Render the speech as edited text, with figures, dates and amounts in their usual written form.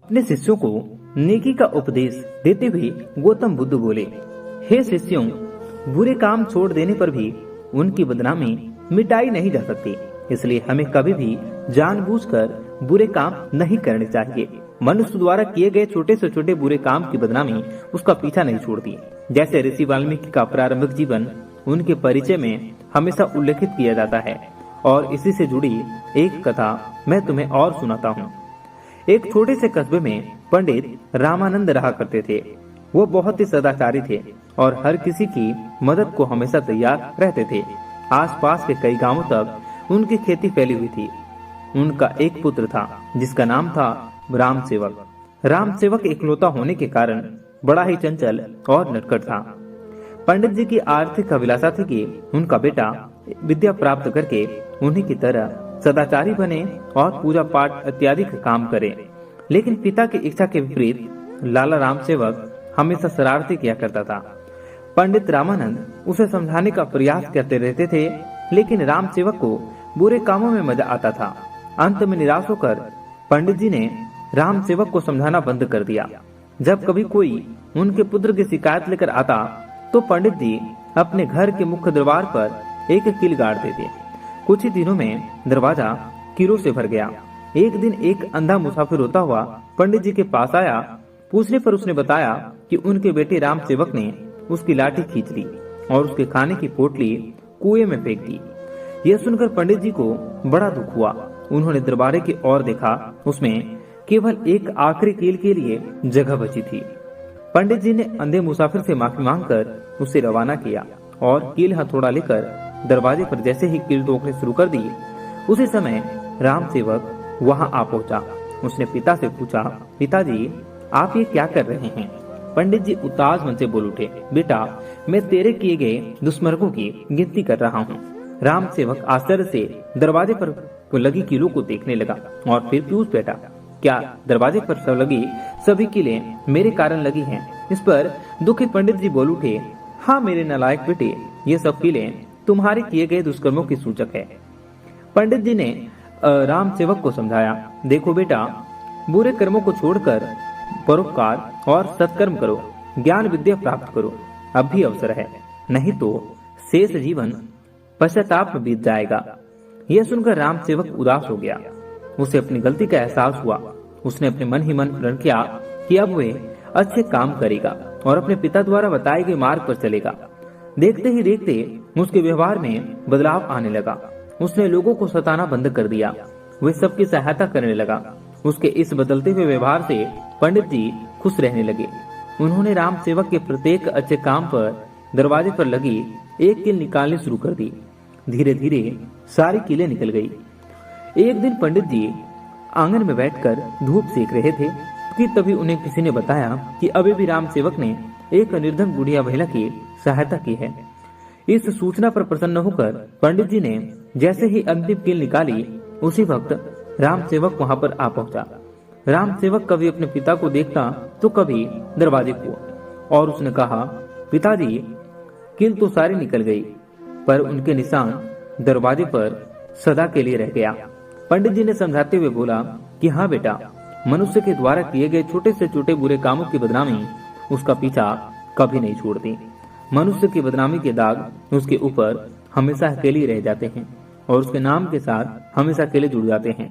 अपने शिष्यों को नेकी का उपदेश देते हुए गौतम बुद्ध बोले, हे शिष्यों, बुरे काम छोड़ देने पर भी उनकी बदनामी मिटाई नहीं जा सकती, इसलिए हमें कभी भी जानबूझकर बुरे काम नहीं करने चाहिए। मनुष्य द्वारा किए गए छोटे से छोटे बुरे काम की बदनामी उसका पीछा नहीं छोड़ती। जैसे ऋषि वाल्मीकि का प्रारंभिक जीवन उनके परिचय में हमेशा उल्लेखित किया जाता है, और इसी से जुड़ी एक कथा मैं तुम्हें और सुनाता हूँ। एक छोटे से कस्बे में पंडित रामानंद रहा करते थे। वो बहुत ही सदाचारी थे और हर किसी की मदद को हमेशा तैयार रहते थे। आसपास के कई गांवों तक उनकी खेती फैली हुई थी। उनका एक पुत्र था जिसका नाम था राम सेवक। राम सेवक इकलौता होने के कारण बड़ा ही चंचल और नटखट था। पंडित जी की आर्थिक अभिलाषा थी कि उनका बेटा विद्या प्राप्त करके उन्हीं की तरह सदाचारी बने और पूजा पाठ इत्यादि का काम करे। लेकिन पिता की इच्छा के विपरीत लाला राम सेवक हमेशा शरारती किया करता था। पंडित रामानंद उसे समझाने का प्रयास करते रहते थे, लेकिन राम सेवक को बुरे कामों में मजा आता था। अंत में निराश होकर पंडित जी ने राम सेवक को समझाना बंद कर दिया। जब कभी कोई उनके पुत्र की शिकायत लेकर आता तो पंडित जी अपने घर के मुख्य दरबार पर एक कील गाड़ देते। कुछ ही दिनों में दरवाजा कीलों से भर गया। एक दिन एक अंधा मुसाफिर होता हुआ पंडित जी के पास आया। पूछने पर उसने बताया कि उनके बेटे राम सेवक ने उसकी लाठी खींच ली और उसके खाने की पोटली कुएं में फेंक दी। यह सुनकर पंडित जी को बड़ा दुख हुआ। उन्होंने दरबारे की ओर देखा, उसमें केवल एक आखिरी कील के लिए जगह बची थी। पंडित जी ने अंधे मुसाफिर से माफी मांगकर उसे रवाना किया और कील हथौड़ा लेकर दरवाजे पर जैसे ही कील ठोकने शुरू कर दी, उसी समय राम सेवक वहां आ पहुंचा। उसने पिता से पूछा, पिताजी, आप ये क्या कर रहे हैं? पंडित जी उदास मन से बोल उठे, बेटा, मैं तेरे किए गए दुष्मर्गों की गिनती कर रहा हूँ। राम सेवक आश्चर्य से दरवाजे पर लगी कीलों को देखने लगा और फिर पूछ बैठा, क्या दरवाजे पर लगी सभी कीलें मेरे कारण लगी हैं? इस पर दुखित पंडित जी बोल उठे, हाँ मेरे नालायक बेटे, ये सब कीलें तुम्हारे किए गए दुष्कर्मों की सूचक है। पंडित जी ने राम सेवक को समझाया, देखो बेटा, बुरे कर्मों को छोड़कर परोपकार और सत्कर्म करो, ज्ञान विद्या प्राप्त करो, अब भी अवसर है, नहीं तो शेष जीवन पश्चाताप में बीत जाएगा। यह सुनकर राम सेवक उदास हो गया। उसे अपनी गलती का एहसास हुआ। उसने अपने मन ही मन प्रण किया कि अब वे अच्छे काम करेगा और अपने पिता द्वारा बताए गए मार्ग पर चलेगा। देखते ही देखते उसके व्यवहार में बदलाव आने लगा। उसने लोगों को सताना बंद कर दिया। वे सबकी सहायता करने लगा। उसके इस बदलते हुए व्यवहार से पंडित जी खुश रहने लगे। उन्होंने राम सेवक के प्रत्येक अच्छे काम पर दरवाजे पर लगी एक कील निकालनी शुरू कर दी। धीरे धीरे सारी कीलें निकल गई। एक दिन पंडित जी आंगन में बैठकर धूप सेक रहे थे कि तभी उन्हें किसी ने बताया कि अभी भी राम सेवक ने एक निर्धन बुढ़िया महिला की सहायता की है। इस सूचना पर प्रसन्न होकर पंडित जी ने जैसे ही अंतिम कील निकाली, उसी वक्त राम सेवक वहां पर आ पहुंचा। राम सेवक कभी अपने पिता को देखता तो कभी दरवाजे को, और उसने कहा, पिताजी, कील तो सारी निकल गई, पर उनके निशान दरवाजे पर सदा के लिए रह गया। पंडित जी ने समझाते हुए बोला कि हाँ बेटा, मनुष्य के द्वारा किए गए छोटे से छोटे बुरे कामों की बदनामी उसका पीछा कभी नहीं छोड़ती। मनुष्य की बदनामी के दाग उसके ऊपर हमेशा अकेले रह जाते हैं और उसके नाम के साथ हमेशा अकेले जुड़ जाते हैं।